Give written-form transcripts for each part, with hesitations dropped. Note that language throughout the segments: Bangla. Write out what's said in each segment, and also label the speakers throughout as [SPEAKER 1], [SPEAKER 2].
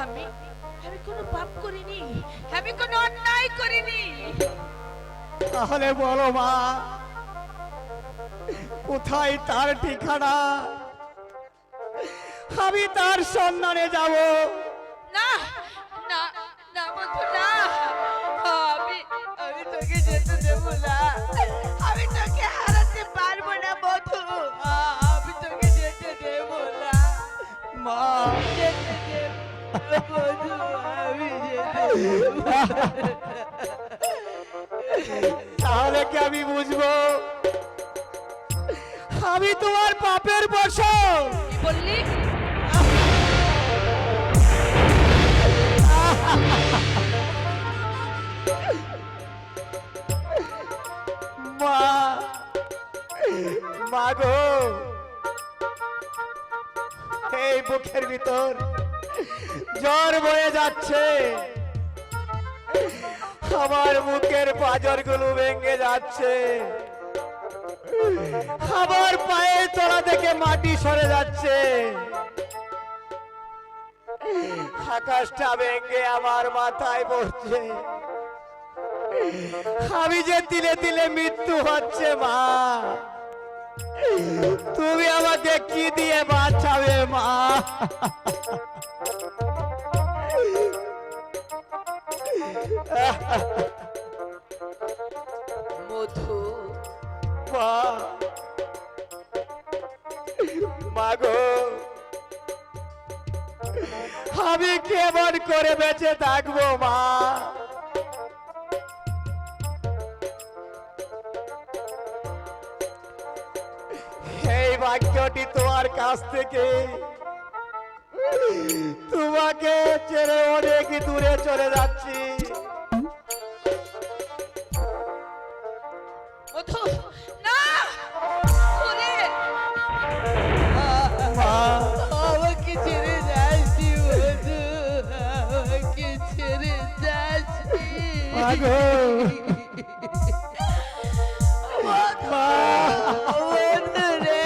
[SPEAKER 1] আমি আমি কোনো পাপ করিনি, আমি কোনো অন্যায় করিনি।
[SPEAKER 2] তাহলে বলো মা, কোথায় তার ঠিকানা? আমি তার সন্ধানে যাব।
[SPEAKER 1] না না না মধু, না, আমি আমি তোকে যেতে দেবো না, আমি তোকে হারাতে পারবো না মধু, আমি তোকে যেতে দেবো না,
[SPEAKER 2] মা
[SPEAKER 1] যেতে দেবো না মধু, আমি যেতে দেবো না।
[SPEAKER 2] তাহলে কি আমি বুঝবো আমি তোমার পাপের বশম?
[SPEAKER 1] কি বললি?
[SPEAKER 2] মা, মা গো, এই বুকের ভিতর জ্বর বয়ে যাচ্ছে, আমার বুকের পাঁজরগুলো ভেঙে যাচ্ছে, আমার পায়ের তলা থেকে মাটি সরে যাচ্ছে, আকাশটা ভেঙে আমার মাথায় পড়ছে, আমি যে তিলে তিলে মৃত্যু হচ্ছে। মা, তুমি আমাকে কি দিয়ে বাঁচাবে মা?
[SPEAKER 1] মধু,
[SPEAKER 2] মা, মাগো, আমি কেমন করে বেঁচে থাকবো মা? এই ভাগ্যটি তোমার কাছ থেকে তোমাকে ছেড়ে অনেক দূরে চলে যাচ্ছি।
[SPEAKER 1] মধু, না, ওরে,
[SPEAKER 2] মা,
[SPEAKER 1] আমাকে ছেড়ে যাসনি মধু, আমাকে ছেড়ে যাসনি।
[SPEAKER 2] মাগো, মা,
[SPEAKER 1] মধু রে,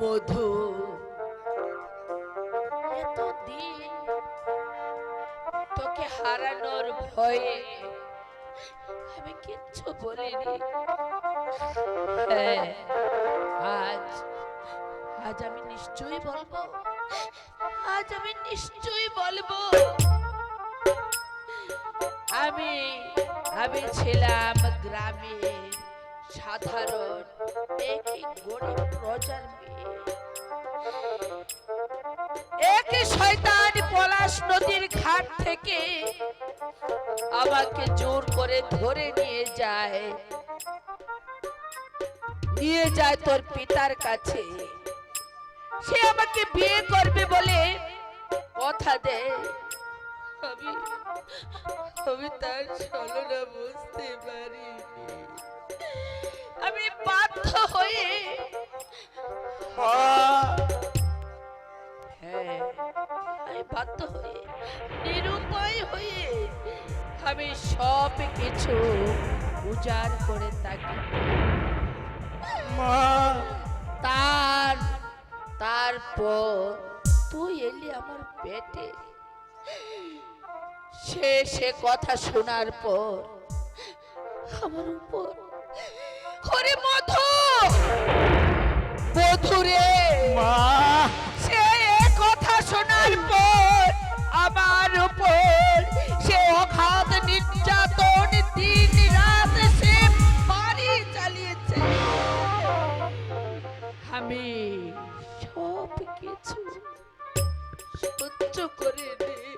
[SPEAKER 1] মধু, এতদিন তোকে হারানোর ভয়ে আমি কিচ্ছু বলিনি। হ্যাঁ, আজ আজ আমি নিশ্চয়ই বলবো, আজ আমি নিশ্চয়ই বলবো, আমি আমি ছিলাম গ্রামের সাধারণ একই গরিব প্রজার মেয়ে। এক শয়তান পলাশ নদীর ঘাট থেকে আমাকে জোর করে ধরে নিয়ে যায় তোর পিতার কাছে। সে আমাকে বিয়ে করবে বলে কথা দেয়। আমি আমি তার ছলনা বুঝতে পারিনি। আমি বাধ্য হয়ে,
[SPEAKER 2] মা,
[SPEAKER 1] হ্যাঁ, আমি বাধ্য হয়ে, নিরুপায় হয়ে আমি সব কিছু উজাড় করে থাকি।
[SPEAKER 2] মা,
[SPEAKER 1] তারপর তুই এলি আমার পেটে। সে কথা শোনার পর আমার উপর, ওরে মধু, মধুরে,
[SPEAKER 2] মা,
[SPEAKER 1] সে কথা শোনার পর আমার উপর সে অগাধ নির্যাতন দিন রাত সে বাড়ি চালিয়েছে। আমি সব কিছু সহ্য করে নিই।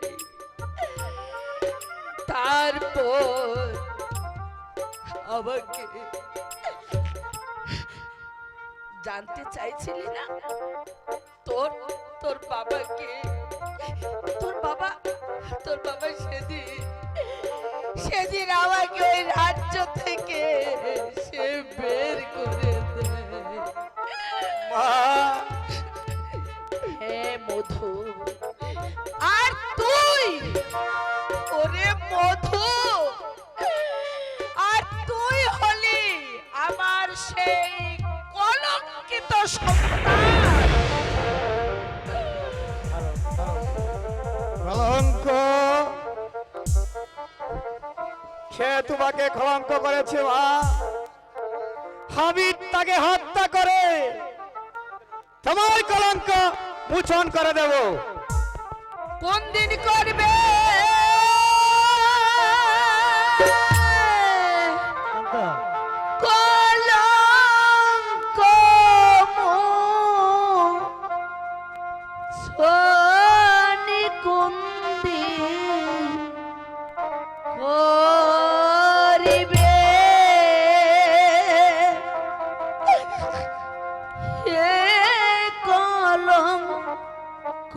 [SPEAKER 1] তারপর আমাকে জানতে চাইছিলি না তোর তোর বাবাকে, তোর বাবা সেদিন আমাকে ওই রাজ্য থেকে সে বের করে দেয়।
[SPEAKER 2] মা,
[SPEAKER 1] হ্যাঁ মধু, আর তুই, ওরে মধু, আর তুই হলি আমার সেই কলঙ্কিত তো সন্তান।
[SPEAKER 2] কলঙ্ক সে তোমাকে কলঙ্ক করেছে মা। আমি তাকে হত্যা করে তোমার কলঙ্ক মোচন করে দেব।
[SPEAKER 1] কোন দিন করবে? কলঙ্ক মোচনি কোন দিন করিবে? হে কলঙ্ক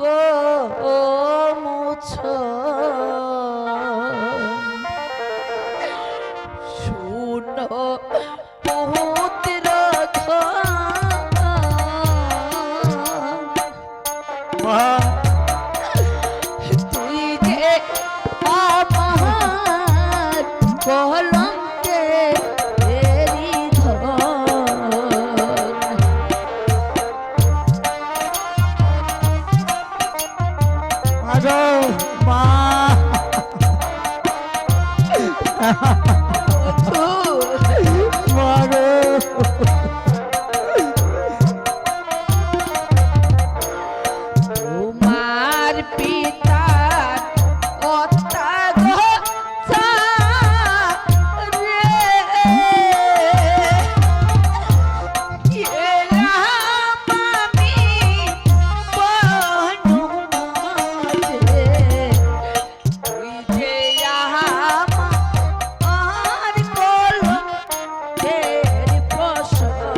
[SPEAKER 1] শুনো পুত্র
[SPEAKER 2] মা
[SPEAKER 1] তুই যে আমার কলঙ্কের
[SPEAKER 2] আগো মা মাগো
[SPEAKER 1] তোমার পিতার অত্যাচার রে এলাম আমি বনমাঝে। তুই যে আমার কলঙ্কের ফসল।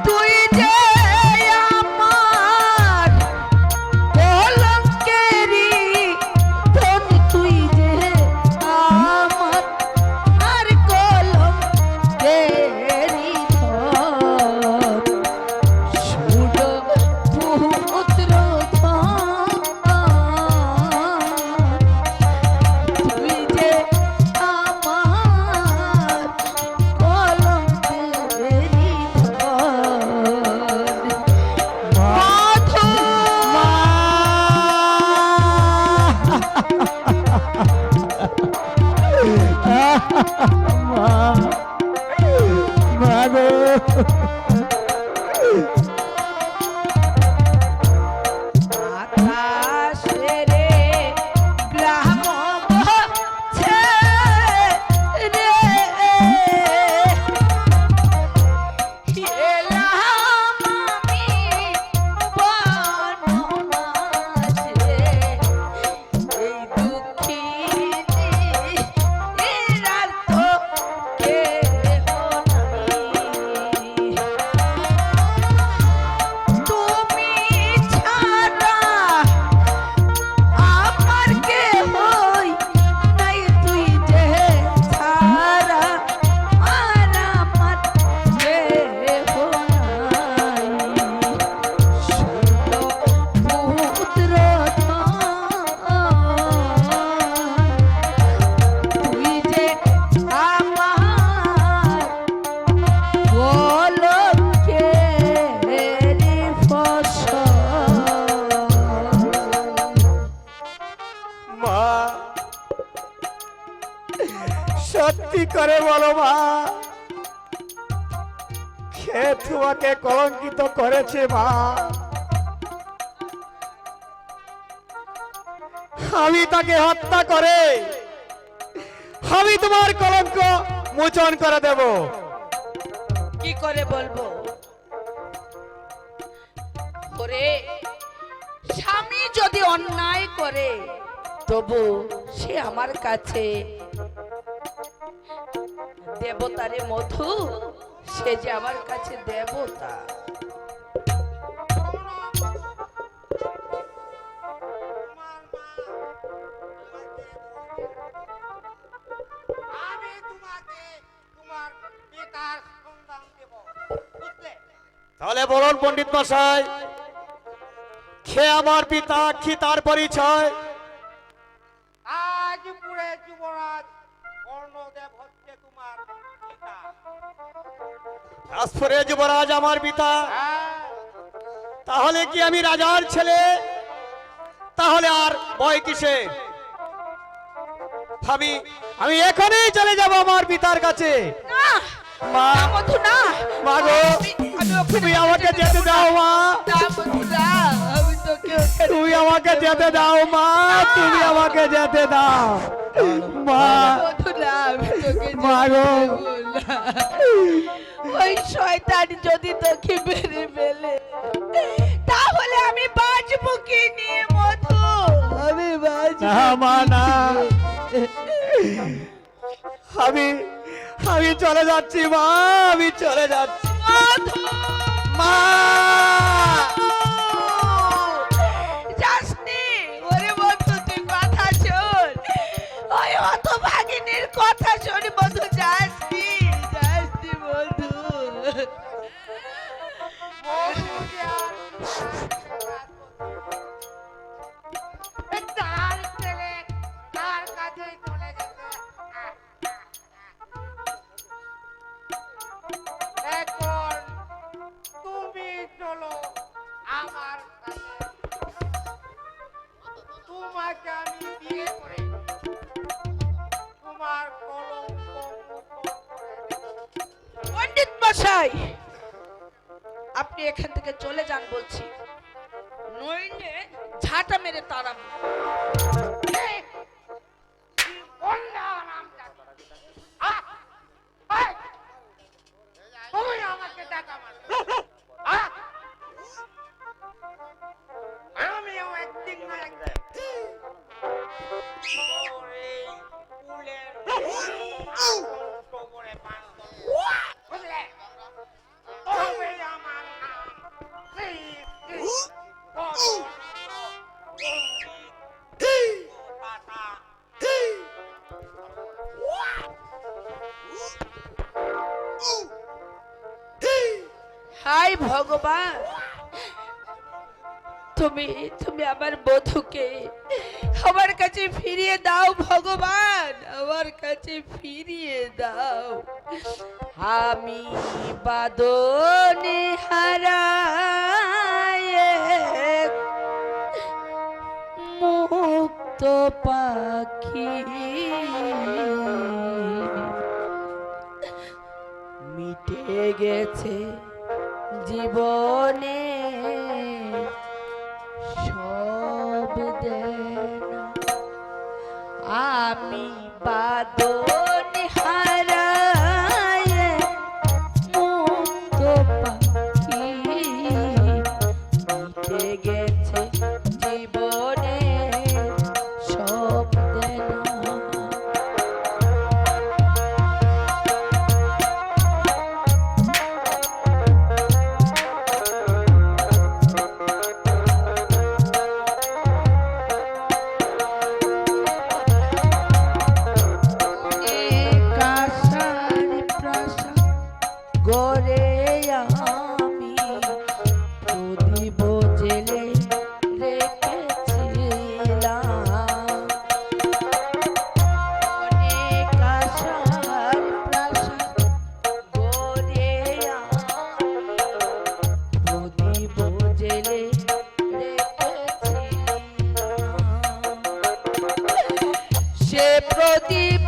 [SPEAKER 1] তুই যে আমার কলঙ্কেরই ধন। তুই যে আমার কলঙ্কেরই ধন। শুনো পুত্র ধন, তুই যে আমার কলঙ্কেরই ধন। মাধু
[SPEAKER 2] মাগো
[SPEAKER 1] আকাশেরে গ্রাম ছেড়ে এলাম আমি বনমাঝে। এই দুঃখিনী এরার তো কেহ নাই। তুমি ছাড়া আমার কেহই নাই। তুই যে ছাড়া আর আমার কেহ নাই। শুনো পুত্র তুই যে আমার কলঙ্কের ফসল।
[SPEAKER 2] মা সত্যি করে বলো মা, কে তোমাকে কলঙ্কিত করেছে মা? আমি তাকে হত্যা করে আমি তোমার কলঙ্ক মোচন করে দেব।
[SPEAKER 1] কি করে বলবো? ওরে স্বামী যদি অন্যায় করে তবু সে আমার কাছে দেবতারে মধু, সে যে আমার কাছে দেবতা।
[SPEAKER 3] আমি তোমাকে তোমার পিতার সন্ধান দেব, বুঝলে?
[SPEAKER 2] তাহলে বলুন পণ্ডিত মশাই, কে আমার পিতা, কি তার পরিচয়?
[SPEAKER 3] আজ পুরে যুবরাজ কর্ণদেব হচ্ছে তোমার পিতা।
[SPEAKER 2] কাশফরে যুবরাজ আমার পিতা,
[SPEAKER 3] হ্যাঁ,
[SPEAKER 2] তাহলে কি আমি রাজার ছেলে? তাহলে আর ভয় কিসে? ভাবি আমি এখনই চলে যাব আমার পিতার কাছে।
[SPEAKER 1] না
[SPEAKER 2] মা,
[SPEAKER 1] না বন্ধু না।
[SPEAKER 2] মা গো,
[SPEAKER 1] আমি ওখানে
[SPEAKER 2] তুমি আমাকে যেতে দাও মা।
[SPEAKER 1] না বন্ধু না, আমি তোকে ওখানে
[SPEAKER 2] তুমি আমাকে যেতে দাও মা, তুমি আমাকে যেতে দাও মা।
[SPEAKER 1] বন্ধু না, আমি তোকে
[SPEAKER 2] মা গো।
[SPEAKER 1] যেতে দেব না। ওই শয়তান যদি তোকে মেরে ফেলে তাহলে আমি বাঁচবো কি নিয়ে মধু? আমি বাঁচবো
[SPEAKER 2] না মা
[SPEAKER 1] কি
[SPEAKER 2] না,
[SPEAKER 1] নিয়ে?
[SPEAKER 2] আমি চলে যাচ্ছি মা, আমি চলে যাচ্ছি
[SPEAKER 1] মধু!
[SPEAKER 2] মা।
[SPEAKER 1] যাসনি? ওরে বন্ধু তুই কথা শোন, ওই হতভাগিনীর কথা শোন বন্ধু, যাসনি যাসনি বন্ধু।
[SPEAKER 3] বৌদিকে আর এই তার ছেলে তার কাছেই চলে গেছে। এখন তুমি চলো আমার কাছে, তোমাকে আমি বিয়ে করে তোমার কলঙ্ক মোচন করে দেব।
[SPEAKER 1] পণ্ডিত মশাই, আপনি এখান থেকে চলে যান বলছি, নইলে ঝাঁটা মেরে তাড়াবো।
[SPEAKER 3] এই, কি বন্যা হারামজাদা। আহ! এই, তুমি আমাকে টাকা মারবে। আহ! আমিও একদিন না একদিন তোর এই কুলের কবরে পান করবো। বুঝলে? তবে আমার নাম শ্রী শ্রী গগনেন্দ্র পণ্ডিত টাটা।
[SPEAKER 1] হাই ভগবান, তুমি তুমি আমার বধূকে আমার কাছে ফিরিয়ে দাও ভগবান, আমার কাছে ফিরিয়ে দাও। আমি বাদনে হারায়ে মুক্ত পাখি, মিটে গেছে জীবনে সব দেনা, আমি বাদন হারায়ে মুক্ত পাখি, মিটে গেছে জীবনে সব দেনা। গড়ে আমি প্রদীপ জেলে রেখেছিলাম, অনেক আশার প্রাসাদ গড়ে আমি প্রদীপ জেলে রেখেছিলাম, সে প্রদীপ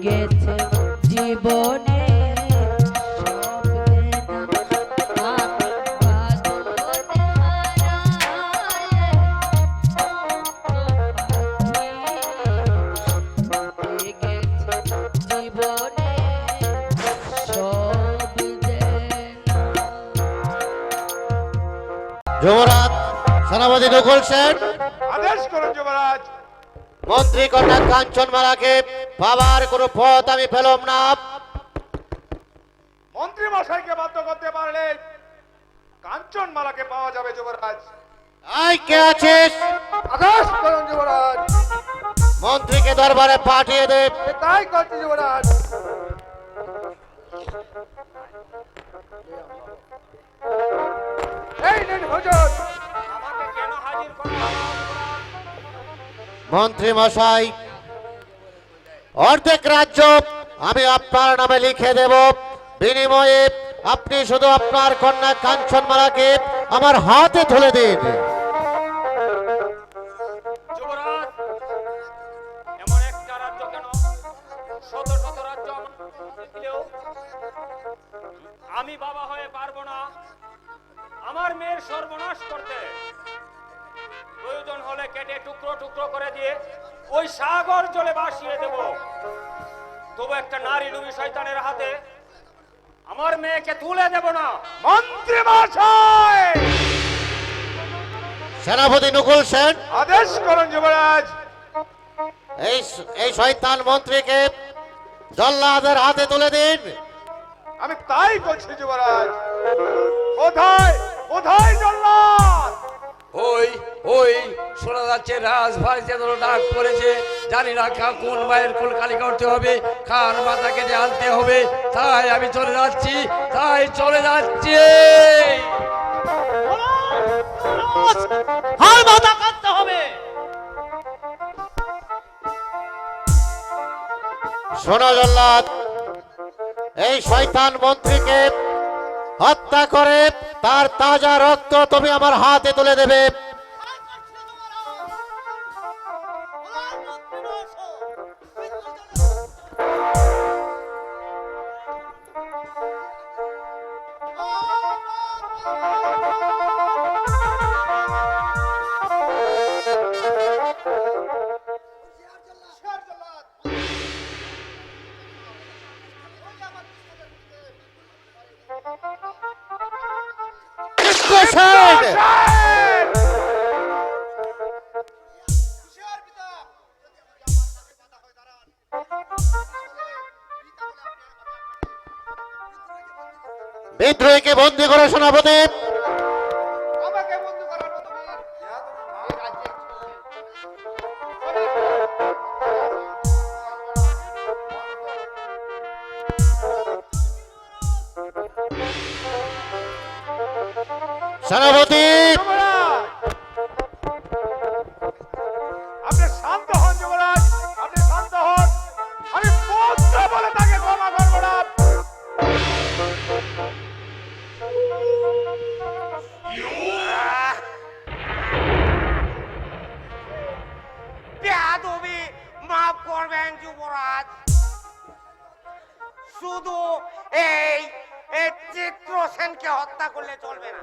[SPEAKER 1] গেছে জীবনে সব দেনা, আমি বাদনে হারায়ে মুক্ত পাখি, গেছে জীবনে সব দেনা।
[SPEAKER 4] যুবরাজ সেনাপতি নকুল সেন
[SPEAKER 5] আদেশ করুন যুবরাজ।
[SPEAKER 4] মন্ত্রী কন্যা কাঞ্চনমালাকে পাবার কোনো পথ আমি পেলাম না।
[SPEAKER 5] মন্ত্রী মশাইকে বাধ্য করতে পারলে কাঞ্চনমালাকে পাওয়া যাবে যুবরাজ।
[SPEAKER 4] আই কে আছিস?
[SPEAKER 5] আদেশ করুন যুবরাজ।
[SPEAKER 4] মন্ত্রীকে দরবারে পাঠিয়ে দে।
[SPEAKER 5] তাই করছি যুবরাজ। এই নিন হুজুর।
[SPEAKER 3] আমাকে কেন হাজির করা হলো?
[SPEAKER 4] মন্ত্রী মশাই, অর্ধেক রাজ্য আমি আপনার নামে লিখে দেব, বিনিময়ে আপনি শুধু আপনার কন্যা কাঞ্চনমালাকে আমার হাতে তুলে দিন।
[SPEAKER 3] যুবরাজ, এমন একটা রাজ্য কেন? শত শত রাজ্য আমার দিলেও আমি বাবা হয়ে পারবো না আমার মেয়ের সর্বনাশ করতে। প্রয়োজন হলে কেটে টুকরো টুকরো করে দিয়ে ওই সাগর জলে ভাসিয়ে দেব, তবু একটা নারী লুবি শয়তানের হাতে আমার মেয়েকে তুলে দেব না।
[SPEAKER 5] মন্ত্রী মশাই,
[SPEAKER 4] সেনাপতি নকুল সেন,
[SPEAKER 5] আদেশ করুন যুবরাজ।
[SPEAKER 4] এই শয়তান মন্ত্রীকে জল্লাদের হাতে তুলে দিন।
[SPEAKER 5] আমি তাই করছি যুবরাজ। কোথায় কোথায় জল্লাদ?
[SPEAKER 6] ওই ওই শোনা যাচ্ছে রাজবাড়িতে ধরো ডাক পড়েছে, জানি না কোন মায়ের কোন কালিকা উঠতে হবে, কার মাথা কেটে আনতে হবে, তাই আমি চলে যাচ্ছি,
[SPEAKER 2] হার মাথা কাটতে হবে।
[SPEAKER 4] শোনো জল্লাদ, এই শয়তান মন্ত্রীকে হত্যা করে তার তাজা রক্ত তুমি আমার হাতে তুলে দেবে। বিদ্রোহীকে বন্দী করে সেনাপতি।
[SPEAKER 5] আমাকে বন্ধু করানো তুমি এই রাজ্যে
[SPEAKER 4] সেনাপতি,
[SPEAKER 5] যুবরাজ, আপনি শান্ত হন যুবরাজ, আপনি শান্ত হন। আমি পুত্র বলে তাকে ক্ষমা করবো না।
[SPEAKER 3] বেয়াদবি মাফ করবেন যুবরাজ, শুধু এই এই চিত্র সেনকে হত্যা করলে চলবে না,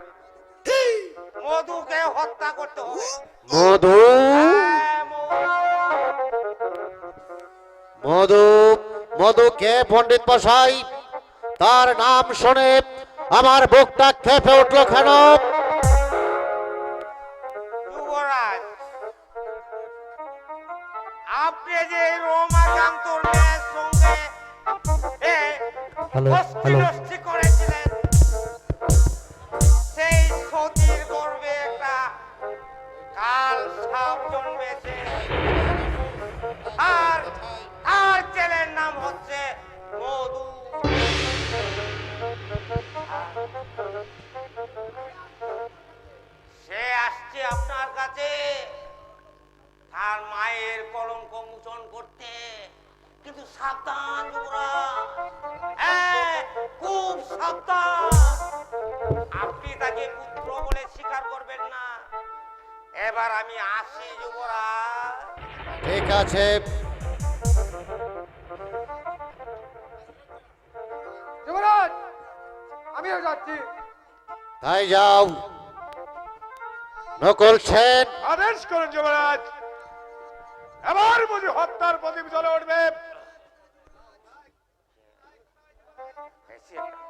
[SPEAKER 3] মধুকে হত্যা করতে হবে।
[SPEAKER 4] মধু,
[SPEAKER 3] হ্যাঁ,
[SPEAKER 4] মধু, মধু কে পণ্ডিত মশাই? তার নাম শুনে আমার বুকটা খেপে উঠলো কেন?
[SPEAKER 3] যুবরাজ, আপনি যে রোমাকান্তর মেয়ের সঙ্গে অস্থি করেছিলেন, সেই সতীর গর্ভে একটা কাল সাপ জন্মেছে, আর তার ছেলের নাম হচ্ছে মধু। সে আসছে আপনার কাছে তার মায়ের কলঙ্ক মোচন করতে, কিন্তু সাবধান যুবরাজ, হ্যাঁ, খুব সাবধান। আপনি তাকে পুত্র বলে স্বীকার করবেন না। এবার আমি আসি যুবরাজ।
[SPEAKER 4] ঠিক আছে,
[SPEAKER 5] যুবরাজ, আমিও যাচ্ছি।
[SPEAKER 4] তাই যাও। নকুল সেন,
[SPEAKER 5] আদেশ করুন যুবরাজ। এবার বুঝি হত্যার প্রদীপ জ্বলে উঠবে।
[SPEAKER 3] বেশি একটা।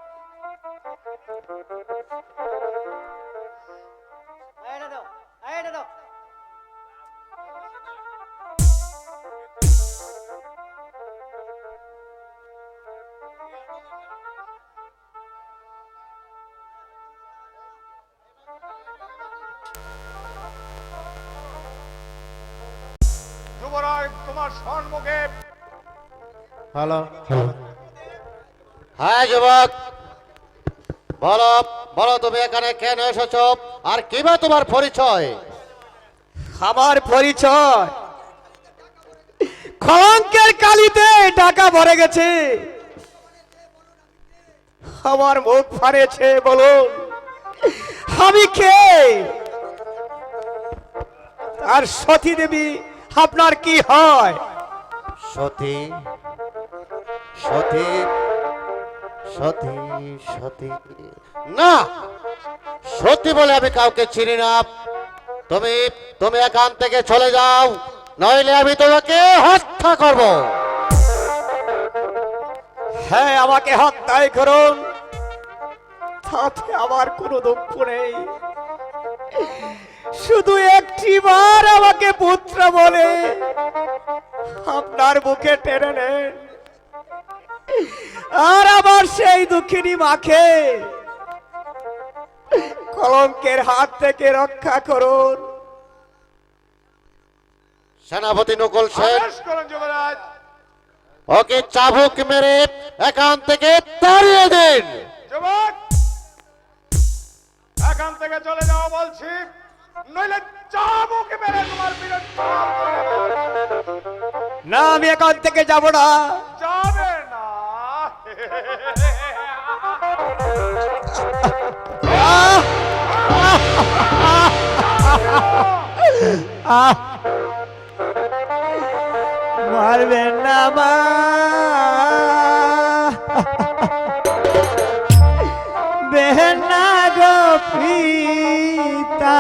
[SPEAKER 5] যুবরাজ তোমার সম্মুখে
[SPEAKER 4] হ্যালো হ্যাঁ যুবক, বলো বলো তুমি এখানে কেন এসেছো আর কিবা তোমার পরিচয়?
[SPEAKER 2] আমার পরিচয় কলঙ্কের কালিতে টাকা ভরে গেছে, আমার মুখ ফাড়েছে, বলুন আমি কে? আর সতী দেবী আপনার কি হয়?
[SPEAKER 4] সতী সতী সতী সতী না, সতী বলে আমি কাউকে চিনি না। তুমি তুমি এখান থেকে চলে যাও, নইলে আমি তোমাকে হত্যা করব।
[SPEAKER 2] হ্যাঁ, আমাকে হত্যাই করুন, তাতে আমার কোনো দুঃখ নেই। শুধু একটি বার আমাকে পুত্র বলে আপনার বুকে টেনে নেন, আর আবার সেই দুঃখিনী মাকে কলঙ্কের হাত থেকে রক্ষা করুন।
[SPEAKER 4] সেনাপতি নকুল সেন,
[SPEAKER 5] আদেশ করুন যুবরাজ।
[SPEAKER 4] ওকে চাবুক মেরে এখান থেকে তাড়িয়ে দিন।
[SPEAKER 5] যুবক, এখান থেকে চলে যাও বলছি, নইলে চাবুক মেরে তোমার বিরুদ্ধে
[SPEAKER 2] না, আমি এখান থেকে যাব না।
[SPEAKER 5] যাবে না।
[SPEAKER 2] মারবেন না মা, বেহনা গো পিতা,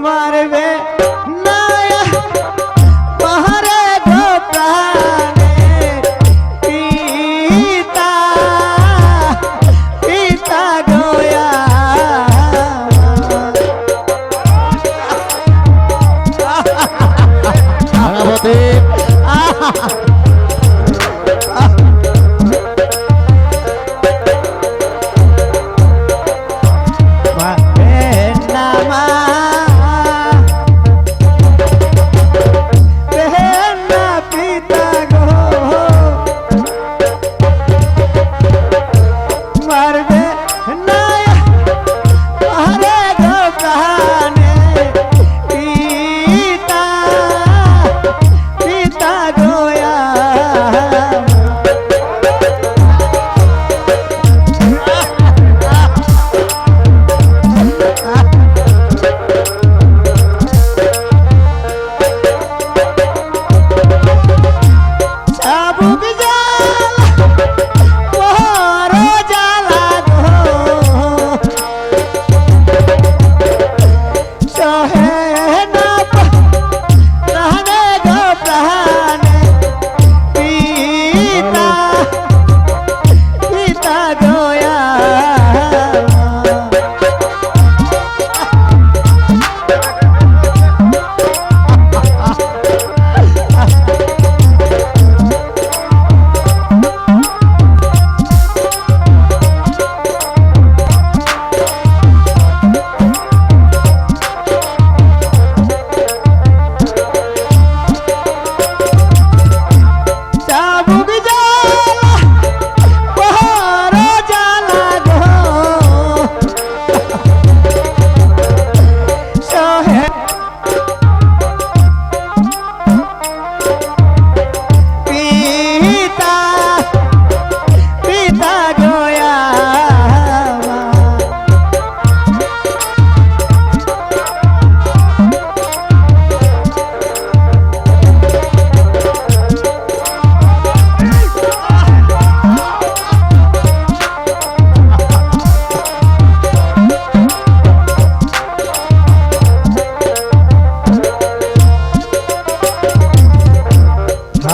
[SPEAKER 2] মারবে না মারে গো প্রাণের পিতা, পিতা গোয়া।
[SPEAKER 4] সেনাপতি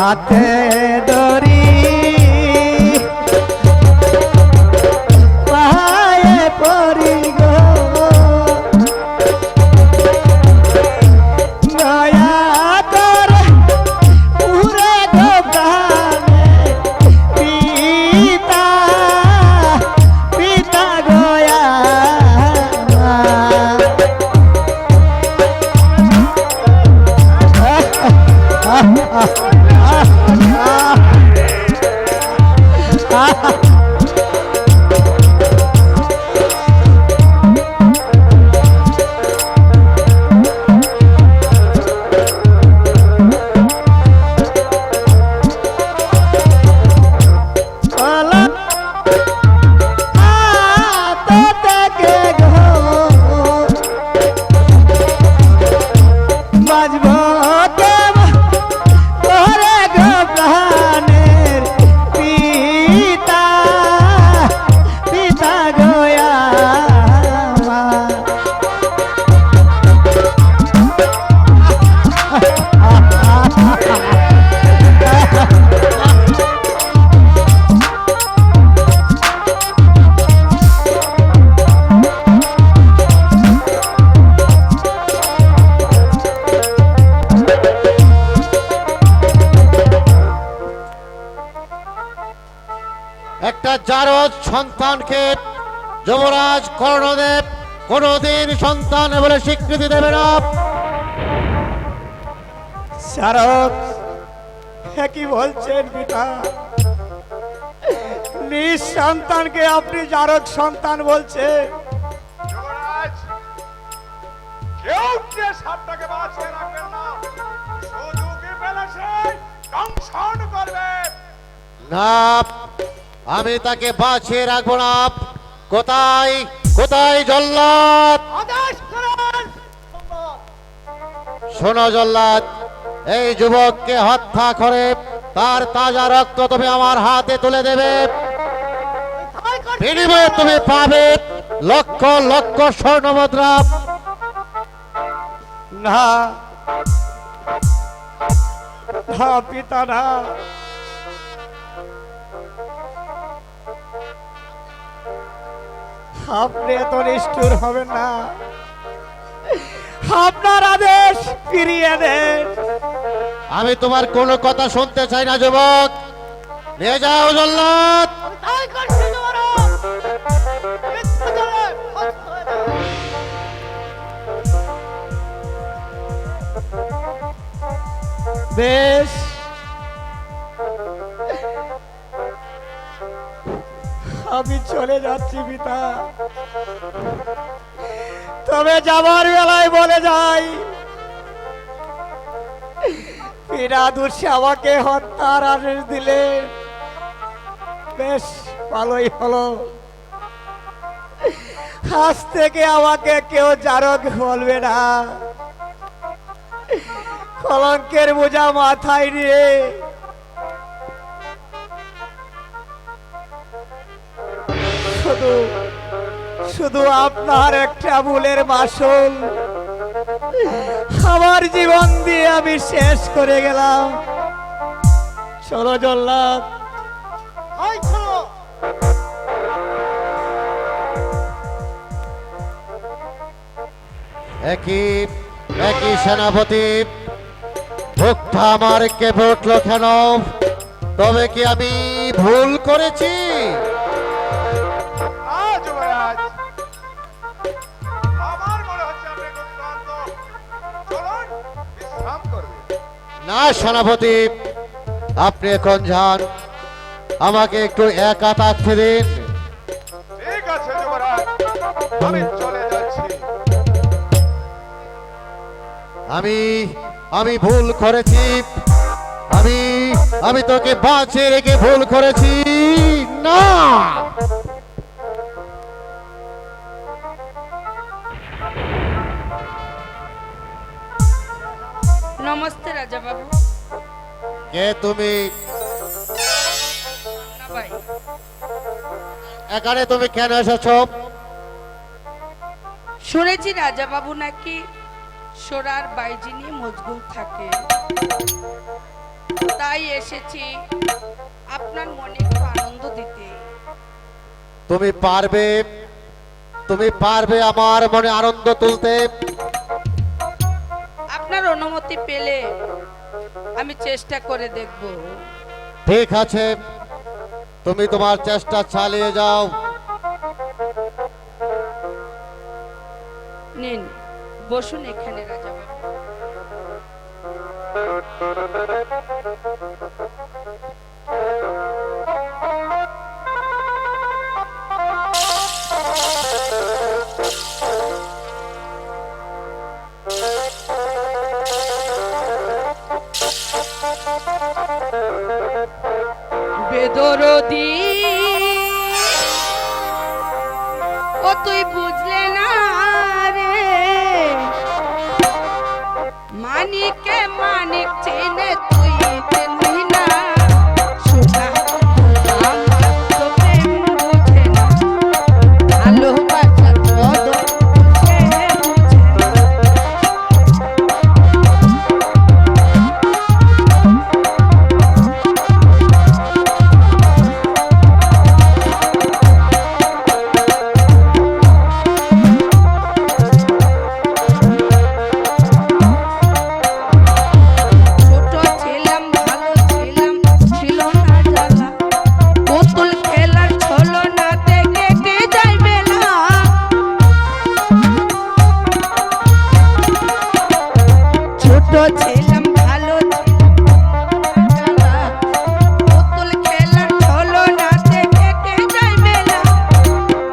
[SPEAKER 2] হাতে দড়ি পায়ে পরি গো, দয়া করে পুরে গো প্রাণে পিতা, পিতা গয়া। করে গো প্রাণের পিতা পিতা গয়া
[SPEAKER 4] একটা জারজ সন্তানকে যুবরাজ কর্ণদেব কোনোদিন সন্তান বলে স্বীকৃতি দেবে না।
[SPEAKER 2] শারক কি বলছেন পিতা? নিজ সন্তানকে আপনি জারক সন্তান বলছেন?
[SPEAKER 5] যুবরাজ, কেউ যে সাপটাকে বাঁচিয়ে রাখবেন না, সুযোগে পেলে সে দংশন করবে।
[SPEAKER 4] না, আমি তাকে বাঁচিয়ে রাখবো না। কোথায় কোথায় জল্লাদ?
[SPEAKER 2] আদেশ করুন।
[SPEAKER 4] শোনো জল্লাদ, এই যুবককে হত্যা করে তার তাজা রক্ত তুমি আমার হাতে তুলে দেবে। বিনিময়ে তুমি পাবে লক্ষ লক্ষ স্বর্ণ মুদ্রা।
[SPEAKER 2] না না পিতা, না। আপনি এত নিষ্ঠুর হবেন না। আপনার আদেশ ফিরিয়ে দেন।
[SPEAKER 4] আমি তোমার কোনো কথা শুনতে চাই না যুবক। নিয়ে যাও জল্লাদ।
[SPEAKER 2] বেশ, আমি চলে যাচ্ছি পিতা। তবে যাবার বেলায় বলে যাই, পিরাদুর্শে আমাকে হত্যার আদেশ দিলে বেশ ভালোই হলো। আজ থেকে আমাকে কেউ জারক বলবে না। কলঙ্কের বোঝা মাথায় নিয়ে শুধু শুধু আপনার একটা ভুলের মাসুল আমার জীবন দিয়ে আমি শেষ করে গেলাম। চলো জল্লাদ, চলো।
[SPEAKER 4] একই একই সেনাপতি, ভোগটা আমার কেঁপে উঠলো কেন? তবে কি আমি ভুল করেছি?
[SPEAKER 5] না যুবরাজ, আমার মনে হচ্ছে আপনি খুব ক্লান্ত। চলুন, বিশ্রাম করবেন।
[SPEAKER 4] না সেনাপতি, আপনি এখন যান, আমাকে একটু একা থাকতে দিন।
[SPEAKER 5] ঠিক আছে যুবরাজ, আমি চলে যাচ্ছি।
[SPEAKER 4] আমি ভুল করেছি। আমি আমি তোকে বাঁচিয়ে রেখে ভুল করেছি। না,
[SPEAKER 1] নমস্তে রাজা বাবু।
[SPEAKER 4] কে তুমি?
[SPEAKER 1] না ভাই,
[SPEAKER 4] এখানে তুমি কেন এসেছো?
[SPEAKER 1] শুনেছি রাজা বাবু নাকি সোরার বাইজি নিয়ে মজগুল থাকে, তাই এসেছি আপনার মনে একটু আনন্দ দিতে।
[SPEAKER 4] তুমি পারবে আমার মনে আনন্দ তুলতে?
[SPEAKER 1] আপনার অনুমতি পেলে আমি চেষ্টা করে দেখব।
[SPEAKER 4] ঠিক আছে, তুমি তোমার চেষ্টা চালিয়ে যাও।
[SPEAKER 1] নিন, বসুন এখানে রাজা বাবু। বেদরদি ও তুই বুঝলে না রে, মানি মালিকে মানিক চিনে তুই চিনবি না সোনা বন্ধু আমার তো প্রেম বোঝে না ভালোবাসার কদর সে বুঝে না ছোট ছিলাম ভালো ছিলাম ছিল না জ্বালা পুতুল খেলার ছলো না দেখে কে যায় বেলা ছোট ছিলাম ভালো ছিলাম না জ্বালা পুতুল খেলার ছলো না দেখে কে যায় বেলা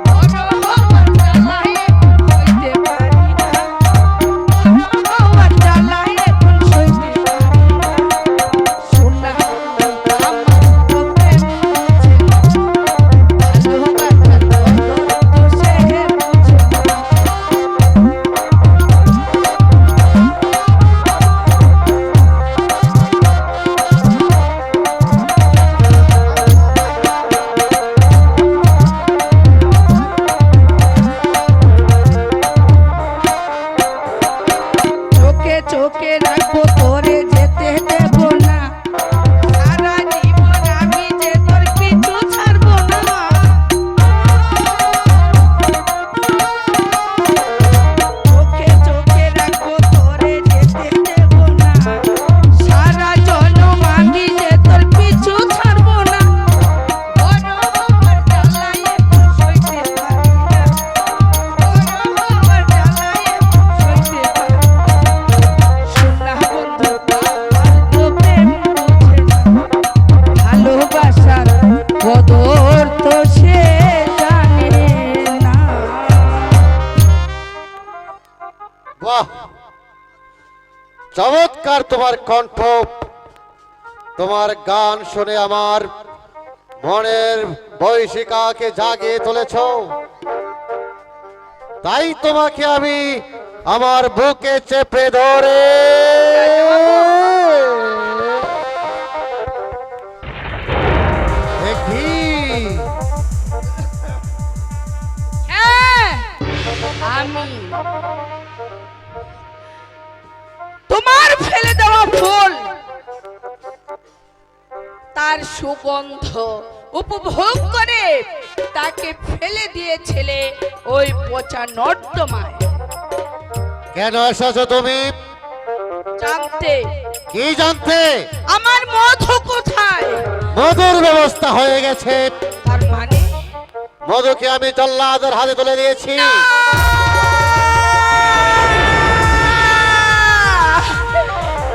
[SPEAKER 1] বড় হওয়ার জ্বালায় হইতে পারি না হওয়ার জ্বালায় এখন সইতে পারি না সোনা আমার তো প্রেম বুঝে না ভালোবাসার কদর তো সে বুঝে না চোখে চোখে রাখবো তোরে যেতে দেব না সারা জীবন আমি যে তোর পিছু ছাড়বো না চোখে চোখে রাখবো তোরে যেতে দেব না সারা জনম আমি যে তোর পিছু ছাড়বো না বড় হওয়ার জ্বালায় এখন সইতে পারি না বড় হওয়ার জ্বালায় এখন সইতে পারি না সোনা বন্ধু আমার তো প্রেম বুঝে না ভালোবাসার কদর তো সে জানে না
[SPEAKER 4] বাহ, চমৎকার তোমার কণ্ঠ। তোমার গান শুনে আমার মনের বৈশিকাকে জাগিয়ে তুলেছ, তাই তোমাকে আমি আমার বুকে চেপে ধরে দেখি।
[SPEAKER 1] হ্যাঁ, আমি তোমার ফেলে দেওয়া ফুল তার সুগন্ধ উপভোগ করে তাকে ফেলে দিয়েছিলে ওই পচা নর্দমায়
[SPEAKER 4] কেন এসেছো তুমি?
[SPEAKER 1] জানতে
[SPEAKER 4] কি জানতে?
[SPEAKER 1] আমার মধু কোথায়
[SPEAKER 4] মধুর ব্যবস্থা হয়ে গেছে।
[SPEAKER 1] তার মানে
[SPEAKER 4] মধুকে আমি জল্লাদের হাতে তুলে দিয়েছি।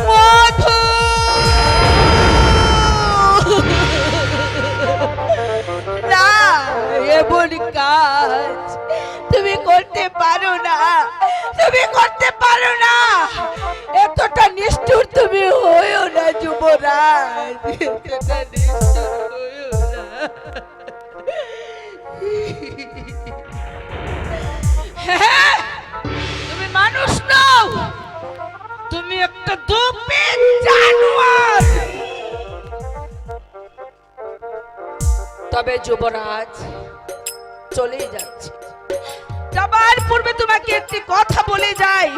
[SPEAKER 1] মধু না, এমন কাজ তুমি করতে পারো না, তুমি করতে পারো না, এতটা নিষ্ঠুর তুমি হইও না যুবরাজ, এতটা নিষ্ঠুর হইও না। হ্যাঁ, তুমি মানুষ নও, তুমি একটা দুপিন জানোয়ার। তবে যুবরাজ চলে যাচ্ছে, যাবার পূর্বে তোমাকে একটি কথা বলে যাই,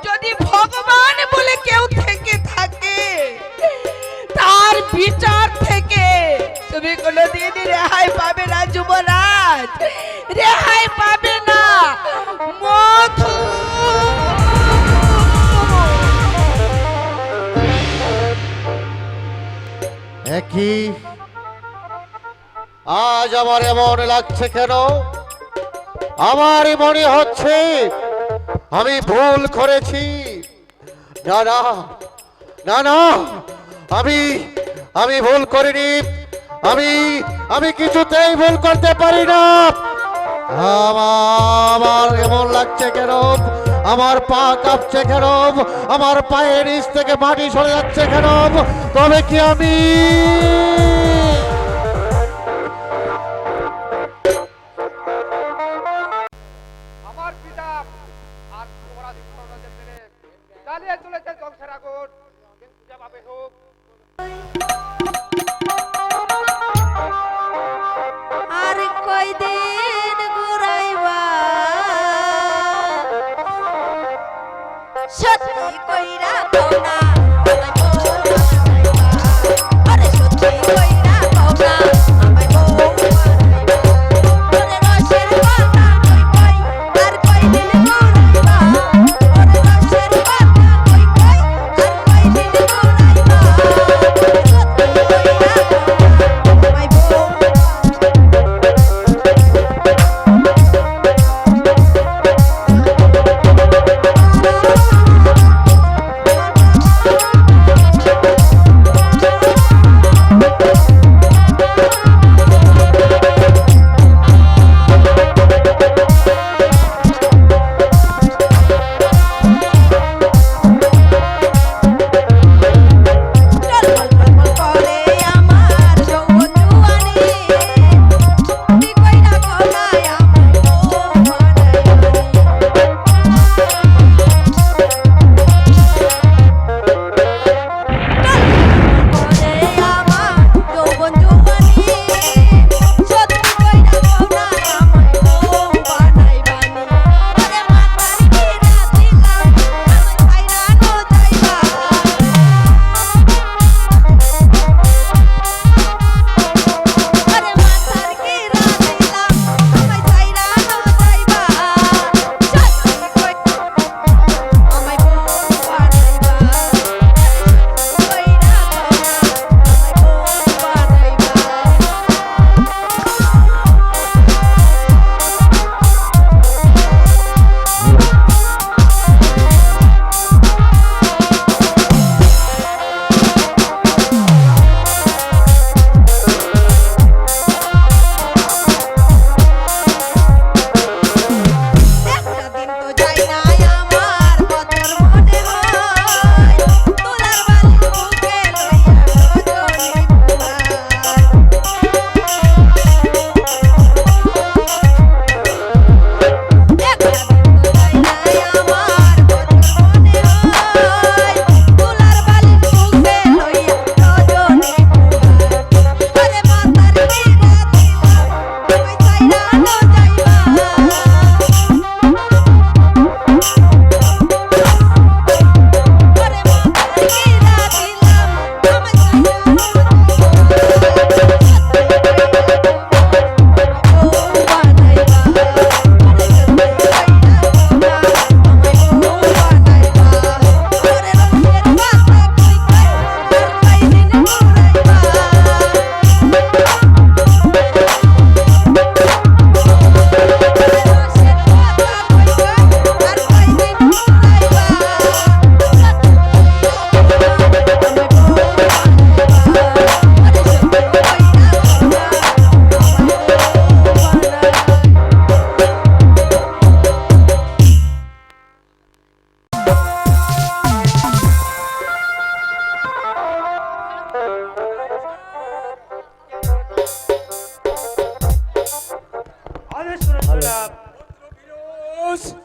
[SPEAKER 1] যদি ভগবান বলে কেউ থেকে থাকে তার বিচার থেকে তুমি কোনোদিন রেহাই পাবে না যুবরাজ, রেহাই পাবে না। মধু
[SPEAKER 4] একই আজ আমার এমন লাগছে কেন? আমার মনে হচ্ছে আমি ভুল করেছি। না না না না, আমি ভুল করিনি। আমি কিছুতেই ভুল করতে পারি না। আমার এমন লাগছে কেন? আমার পা কাঁপছে কেন? আমার পায়ের নিচ থেকে মাটি সরে যাচ্ছে কেন? তবে কি আমি
[SPEAKER 5] আমার পিতা আর যুবরাজ ইন্দ্ররাজের মেরে জ্বালিয়ে তুলেছে ধ্বংসের আগুন, কিন্তু জবাবে হোক
[SPEAKER 1] আর কয়দিন ঘুরাইবা সত্যি কইরা কও না আমায় বউ বানাইবা আরে সত্যি কইরা কও না আমায় বউ বানাইবা ওরে রসের কথা কই কই আর কয়দিন ঘুরাইবা ওরে রসের কথা কই কই আর কয়দিন ঘুরাইবা সত্যি কইরা কও না আমায় বউ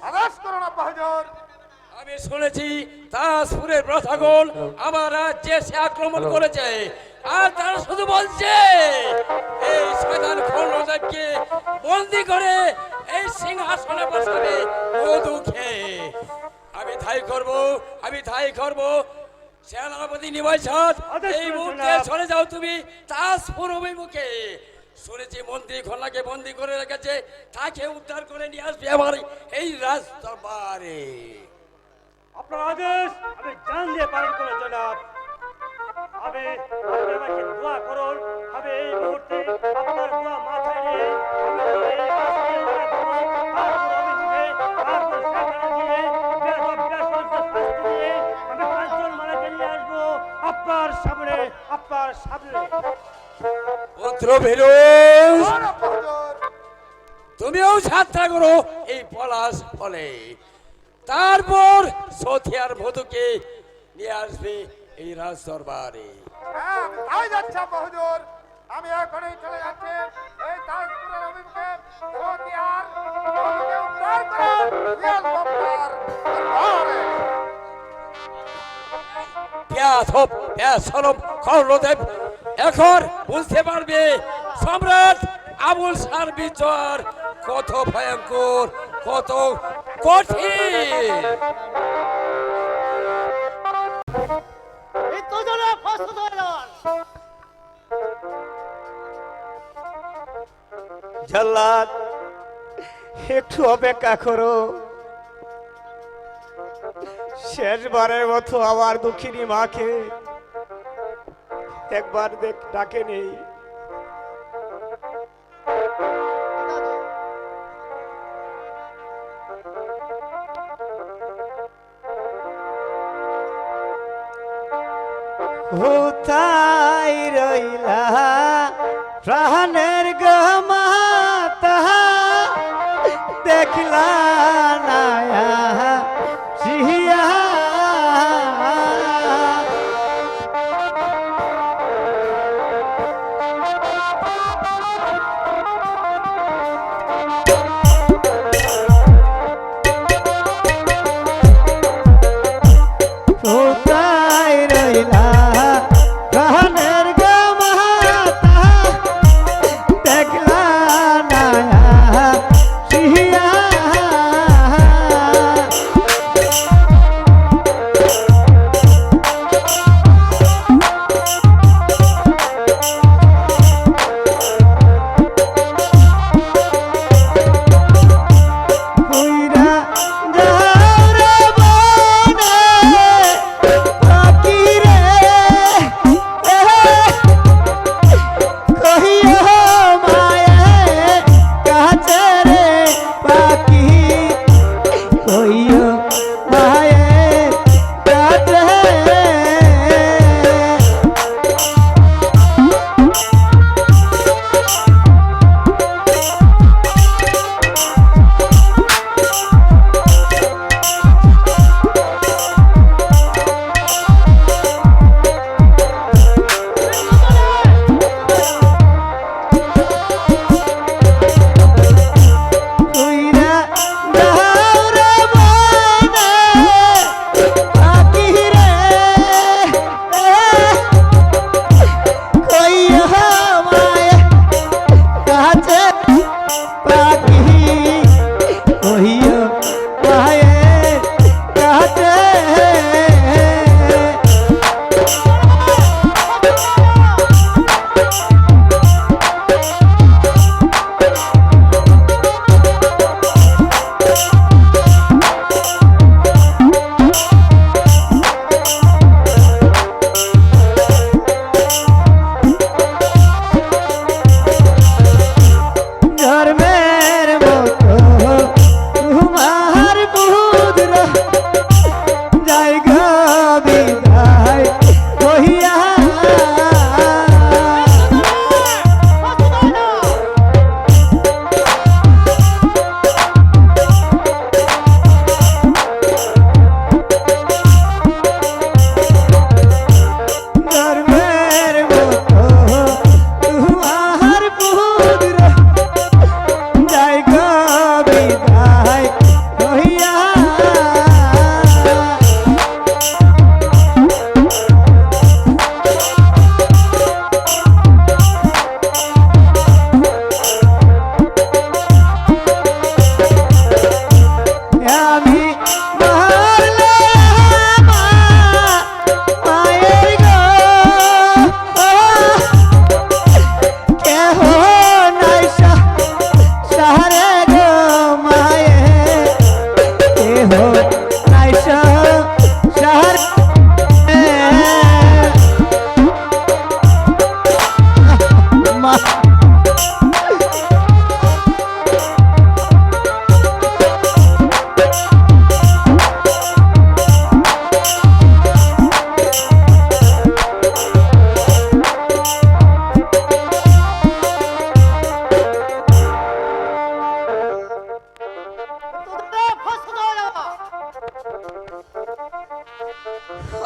[SPEAKER 5] আদেশ করুন আব্বা হুজুর।
[SPEAKER 6] আমি শুনেছি তাজপুরের প্রথাগণ আমার রাজ্যে সে আক্রমণ করেছে, আর তারা শুধু বলছে এই শয়তান খণ্ডদেবকে বন্দি করে এই সিংহাসনে বসাবে মধু খেয়ে। আমি তাই করব সেনাপতি নিবাই সাদ, এই মুহূর্তে চলে যাও তুমি তাজপুর অভিমুখে। শুনেছি মন্ত্রী খন্নাকে বন্দি করে রেখেছে, তাকে উদ্ধার করে নিয়ে আসবে আমার এই রাজদরবারে।
[SPEAKER 3] আপনার আদেশ আমি জান দিয়ে পালন করে জনাব। আমি আমাকে দোয়া করুন, আমি এই মুহূর্তে আপনার দোয়া মাথায় নিয়ে আমি এই রাস্তায় রওনা দেব। তারপর অভিমুখে, তারপর সেখানে গিয়ে শাস্তি দিয়ে আমি 5 জন মালাকে নিয়ে আসবো আপনার সামনে।
[SPEAKER 6] পুত্র ভীরুষ,
[SPEAKER 5] আর আব্বা হুজুর।
[SPEAKER 6] তুমিও যাত্রা করো এই পলাশ ফলে, তারপর সথিয়ার মধুকে নিয়ে আসবে এই রাজ দরবারে।
[SPEAKER 5] হ্যাঁ, আমি তাই যাচ্ছি আব্বা হুজুর। আমি এখনই চলে যাচ্ছি এই তাজপুরের অভিমুখে। সতীয়ার মধুকে উদ্ধার করে নিয়ে আসবো আপনার দরবারে।
[SPEAKER 6] ব্যাধব ব্যাসলম খরদেব এখন বুঝতে পারবে সম্রাট আবুল শাহর বিচার কত ভয়ঙ্কর, কত কঠিন।
[SPEAKER 2] জল্লাদ, একটু অপেক্ষা করো। শেষবারের মতো আমার দুঃখিনী মাকে একবার ডাকে নেই। কোথায় রইলা প্রাণের গমাতা, দেখলা না জিয়া। কোথায় রইলা প্রাণের গমাতা, দেখলা না জিয়া। কইরা যাও রে বনে পাখি রে, কহিও মায়ের কাছে রে পাখি, কহিও মায়ের কাছে। কইরা যাও রে বনে পাখি রে, কইও মায়ের কাছে পাখি, কইও মায়ের কাছে। ধর্মের মতো তোমার পুত্র যাই গো বিদায় কহিয়া। ধর্মের মতো তোমার পুত্র যাই গো বিদায় কহিয়া। আমি মরলে মায়ের গো, কেহ নাই সাহারে গো মায়ের, কেহ নাই সাহারে। মা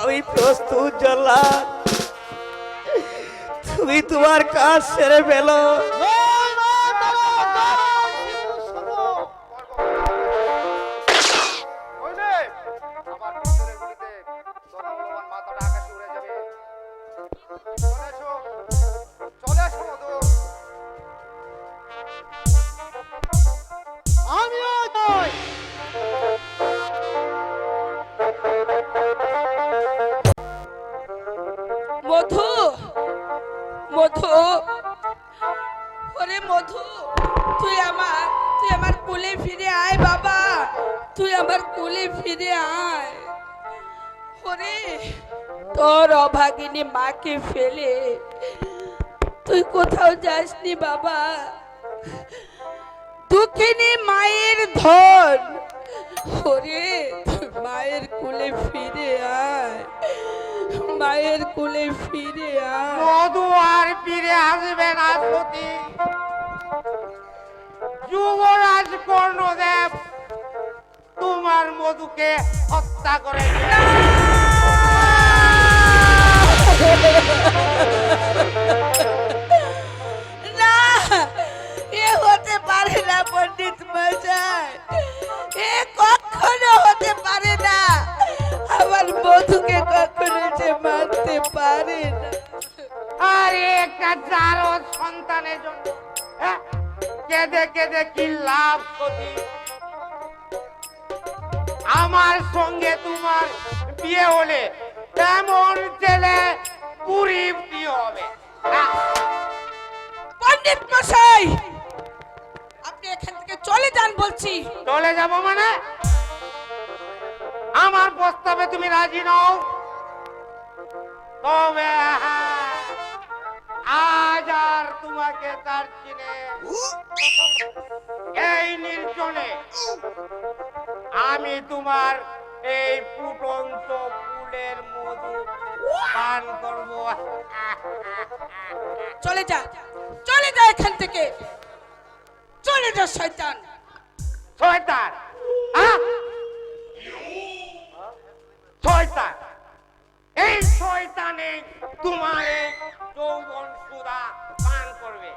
[SPEAKER 2] আমি প্রস্তুত জল্লাদ, তুমি তোমার কাজ সেরে ফেলো।
[SPEAKER 5] বুঝলে আমার পিস্তলের গুলিতে তোর মূল্যবান মাথাটা আকাশে উড়ে চলে এসো, চলে এসো মধু।
[SPEAKER 2] আমিও যাই।
[SPEAKER 1] মধু, মধু, ওরে মধু, তুই আমার কোলে ফিরে আয় বাবা, তুই আমার কোলে ফিরে আয়। ওরে তোর অভাগিনী মাকে ফেলে তুই কোথাও যাসনি বাবা। দুঃখিনী মায়ের ধন, ওরে তুই মায়ের কোলে ফিরে আয়, মায়ের কোলে ফিরে আয়।
[SPEAKER 5] মধু আর ফিরে আসবে না সতী। যুবরাজ কর্ণদেব তোমার মধুকে হত্যা করে
[SPEAKER 1] না, এ হতে পারে না পণ্ডিত মশাই, এ কখনো হতে পারে না। আমার মধুকে কখনো যে মারতে পারে না।
[SPEAKER 5] আরে একটা যারো সন্তানের জন্য হ্যাঁ, কেঁদে কেঁদে কি লাভ সতী? আমার সঙ্গে তোমার বিয়ে হলে এমন ছেলে পুরি বিয়ে হবে।
[SPEAKER 1] পণ্ডিত মশাই, আপনি এখান থেকে চলে যান বলছি।
[SPEAKER 5] চলে যাব মানে? আমার প্রস্তাবে তুমি রাজি নও? তবে হ্যাঁ, আজ আর তোমাকে তার চিনে এই নির্জনে আমি তোমার এই ফুটন্ত ফুলের মধু পান করব।
[SPEAKER 1] চলে যা, চলে যা এখান থেকে, চলে যা শয়তান।
[SPEAKER 5] শয়তান, হ্যাঁ? শয়তান, এই শয়তানে তোমার এই যৌবন সুধা পান করবে।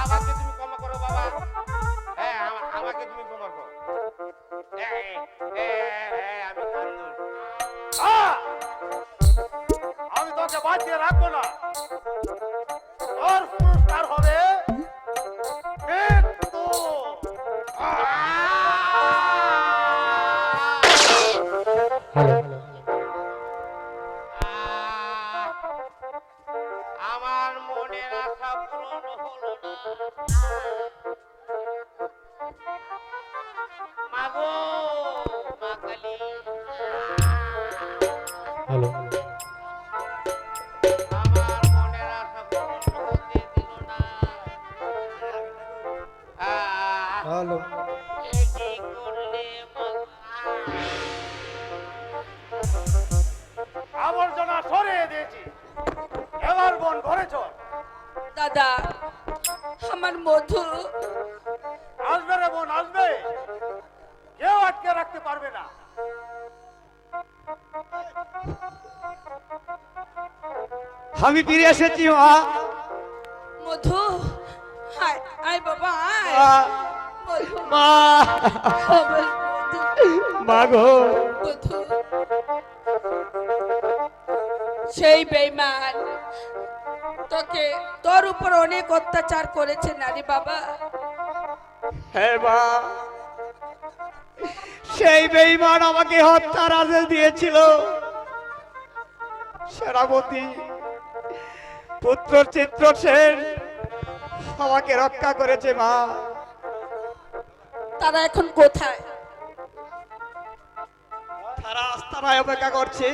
[SPEAKER 5] আমাকে তুমি ক্ষমা করো বাবা, হ্যাঁ আমাকে তুমি ক্ষমা করো। আমি কান্দুন, আমি তোকে বাঁচিয়ে রাখবো না। তোর পুরস্কার হবে মৃত্যু। আমার মনের আশা পূরণ হলো না। মাগো মা কালী, আমার মনের আশা পূরণ হতে দিল না। এ কি করলে আবর্জনা সরিয়ে দিয়েছি, এবার বোন ঘরে চল।
[SPEAKER 1] দাদা, আমার মধু
[SPEAKER 5] আসবে রে বোন, আসবে, কেউ আটকে রাখতে পারবে না।
[SPEAKER 2] আমি ফিরে এসেছি মা।
[SPEAKER 1] মধু, আয় আয় বাবা আয়।
[SPEAKER 2] মা,
[SPEAKER 1] মধু,
[SPEAKER 2] মা,
[SPEAKER 1] আমার মধু,
[SPEAKER 2] মা গো।
[SPEAKER 1] মধু। সেই বেঈমান তোকে, তোর উপর অনেক অত্যাচার করেছে নারী বাবা।
[SPEAKER 2] হ্যাঁ মা, সেই বেঈমান আমাকে হত্যার আদেশ দিয়েছিল। সেনাপতি পুত্র চিত্রসেন আমাকে রক্ষা করেছে মা।
[SPEAKER 1] তারা এখন কোথায়?
[SPEAKER 2] তারা আস্তানায় অপেক্ষা করছে।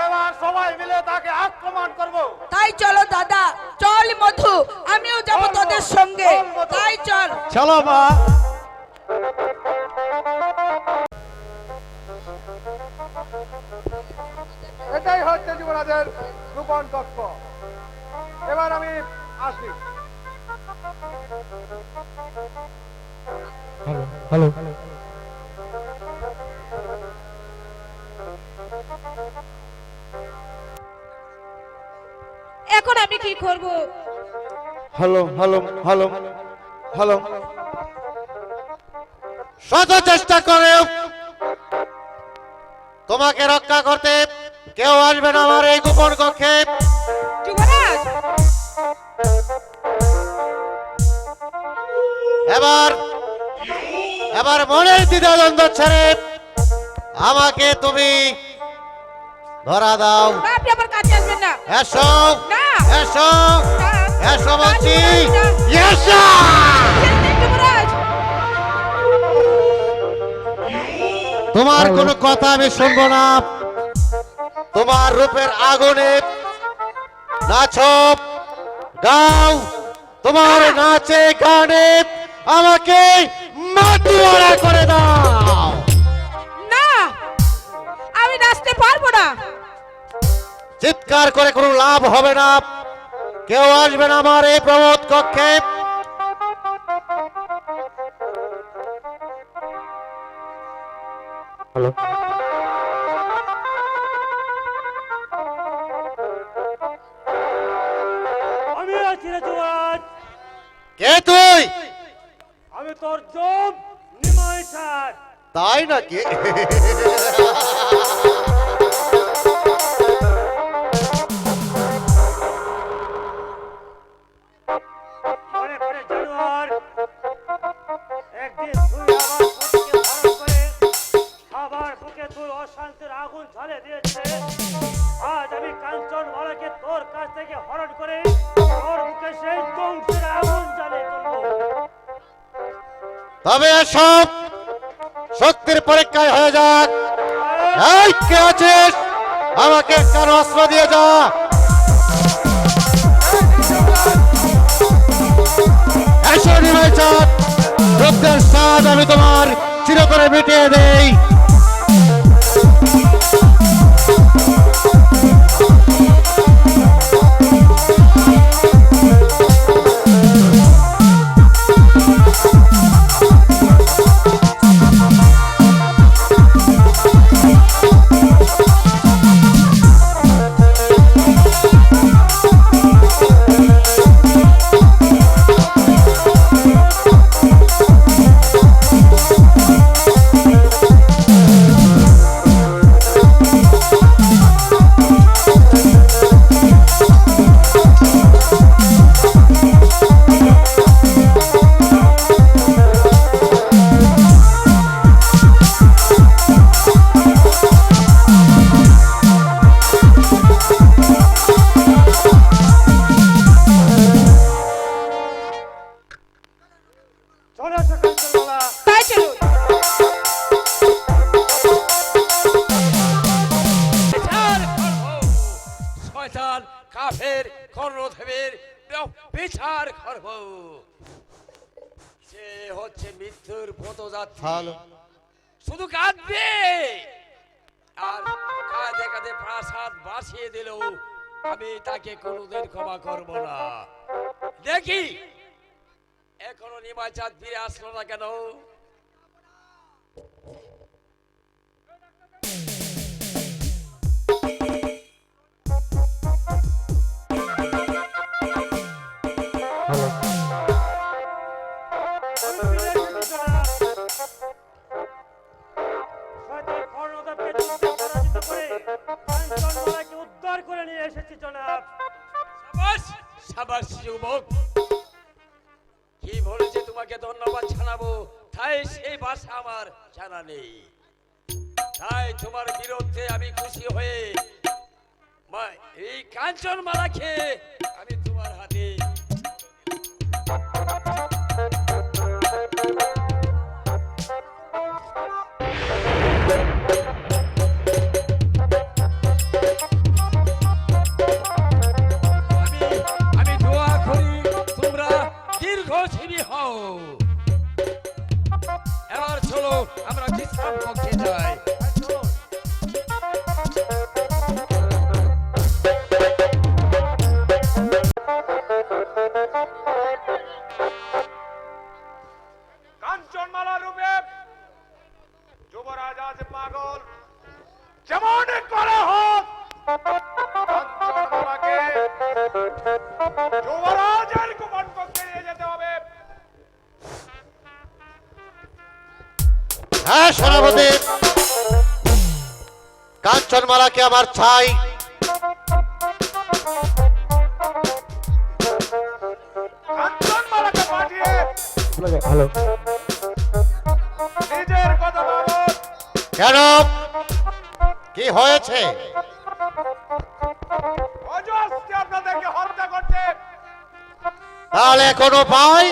[SPEAKER 5] এবার সবাই মিলে তাকে আক্রমণ করব।
[SPEAKER 1] তাই চলো দাদা, চল মধু, আমিও যাব তোদের সঙ্গে। তাই চল।
[SPEAKER 2] চলো মা।
[SPEAKER 7] এটাই হচ্ছে যুবরাজের গোপন কক্ষ। এবার আমি আসি।
[SPEAKER 2] হ্যালো
[SPEAKER 1] এখন আমি কি করব?
[SPEAKER 2] হ্যালো হ্যালো হ্যালো হ্যালো
[SPEAKER 4] শত চেষ্টা করে তোমাকে রক্ষা করতে কেউ আসবে না আমার এই গোপন কক্ষে।
[SPEAKER 1] যুবরাজ,
[SPEAKER 4] এবার এবার মনের দ্বিধাদ্বন্দ্ব ছেড়ে আমাকে তুমি ধরা দাও।
[SPEAKER 1] না, আপনি আমার কাছে আসবেন না।
[SPEAKER 4] এসো
[SPEAKER 1] না।
[SPEAKER 4] এসো
[SPEAKER 1] না।
[SPEAKER 4] এসো বলছি।
[SPEAKER 1] না।
[SPEAKER 4] এসো।
[SPEAKER 1] ছেড়ে দিন, যুবরাজ।
[SPEAKER 4] তোমার কোনো কথা আমি শুনবো না। তোমার রূপের আগুনে নাচো গাও, তোমার নাচে গানে আমাকে মাটিওয়ালা করে দাও।
[SPEAKER 1] না, আমি নাচতে পারবো না।
[SPEAKER 4] চিৎকার করে কোনো লাভ হবে না, কেউ আসবে না আমার এই প্রমোদ কক্ষে।
[SPEAKER 2] হ্যালো
[SPEAKER 3] আমি আছি রে যুবরাজ,
[SPEAKER 4] কে তুই?
[SPEAKER 3] আমি তোর জম নিমাই স্যার।
[SPEAKER 4] তাই নাকি?
[SPEAKER 3] মনে করে জানোয়ার, একদিন তুই আমার সত্যকে হরণ করে সবার বুকে তুই অশান্তির আগুন ঝালে দিয়েছে। আজ আমি কাঞ্চন মালাকে তোর কাছ থেকে হরণ করে তোর বুকে সেই ধ্বংসের আগুন জ্বালিয়ে তুলবো।
[SPEAKER 4] তবে এসব শক্তির পরীক্ষায় হয়ে যাক। এই কে আছিস? আমাকে কার অস্ত্র দিয়ে যা। এসো নিমাই চাঁদ, রক্তের স্বাদ আমি তোমার চিরতরে মিটিয়ে দেই।
[SPEAKER 3] চলে আসো কাঞ্চন মালা।
[SPEAKER 1] তাই চলুন।
[SPEAKER 6] বিচার করব। শয়তান কাফের কর্ণদেবের বিচার করব। সে হচ্ছে মৃত্যুর পথযাত্রী,
[SPEAKER 4] ভালো।
[SPEAKER 6] শুধু কাঁদবে আর কাঁদে কাঁদে প্রাসাদ বাসিয়ে দিলেও আমি তাকে কোনোদিন ক্ষমা করব না। দেখি এখনো নিমাই চাঁদ ফিরে আসলো না কেন?
[SPEAKER 3] শয়তান কর্ণদেবকে যুদ্ধে পরাজিত করে কাঞ্চন মালাকে উদ্ধার করে নিয়ে এসেছি জনাব।
[SPEAKER 6] সাবাস সাবাস যুবক, কি বলেছে তোমাকে ধন্যবাদ জানাবো তাই সেই ভাষা আমার জানা নেই। তাই তোমার বিরুদ্ধে আমি খুশি হয়ে এই কাঞ্চন মালাকে আমি তোমার হাতে আমি দোয়া করি তোমরা দীর্ঘজীবী হও। এবার চলো আমরা বিশ্রাম কক্ষে যাই।
[SPEAKER 7] যুবরাজ আজ পাগল, যেমন করে হোক কাঞ্চনমালাকে যুবরাজের গোপন কক্ষে নিয়ে যেতে হবে।
[SPEAKER 4] হ্যাঁ সেনাপতি, কাঞ্চনমালাকে আমার চাই।
[SPEAKER 7] কাঞ্চনমালাকে পাঠিয়ে
[SPEAKER 2] হ্যালো,
[SPEAKER 7] নিজের কথা ভাবুন।
[SPEAKER 4] কেন, কি হয়েছে?
[SPEAKER 7] অজস্র আপনাদেরকে হত্যা করতে।
[SPEAKER 4] তাহলে কোনো উপায়?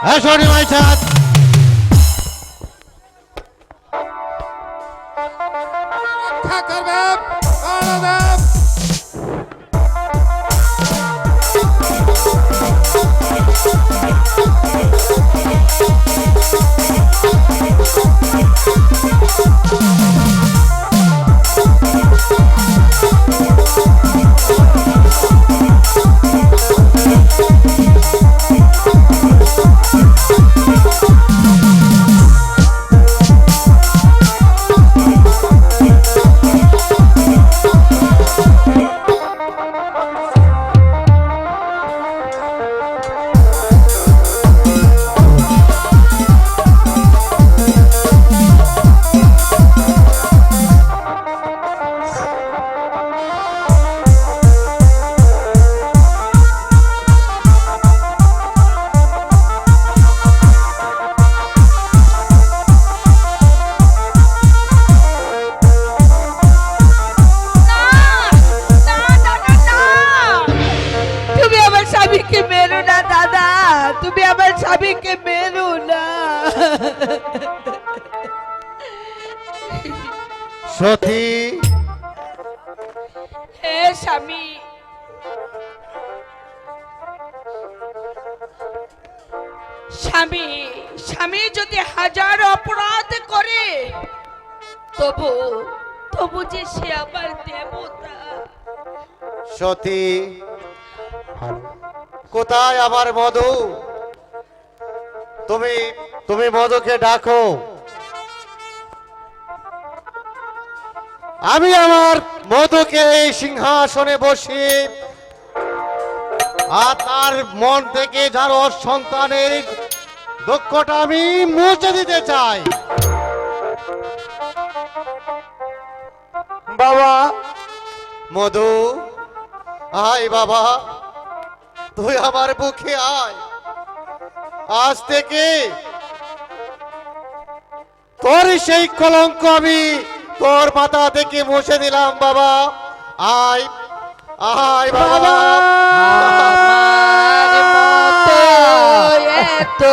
[SPEAKER 4] হ্যাঁ শনি মাইচাঁদ,
[SPEAKER 5] রক্ষা করবে গণদেব।
[SPEAKER 1] তুমি আমার স্বামীকে মেরো না দাদা, তুমি আমার স্বামীকে মেরো না।
[SPEAKER 4] সতী,
[SPEAKER 1] হে স্বামী, স্বামী স্বামী যদি হাজার অপরাধ করে তবু তবু যে সে আমার দেবতা।
[SPEAKER 4] সতী, কোথায় আমার মধু? তুমি তুমি মধুকে ডাকো। আমি আমার মধুকে এই সিংহাসনে বসিয়ে আর তার মন থেকে যার সন্তানের দুঃখটা আমি মুছে দিতে চাই।
[SPEAKER 2] বাবা,
[SPEAKER 4] মধু, আয় বাবা, তুই আমার বুকে আয়। আজ থেকে তোর সেই কলঙ্ক আমি তোর মাথা থেকে মুছে দিলাম বাবা। আয় আয় বাবা।
[SPEAKER 1] আমার মতো এত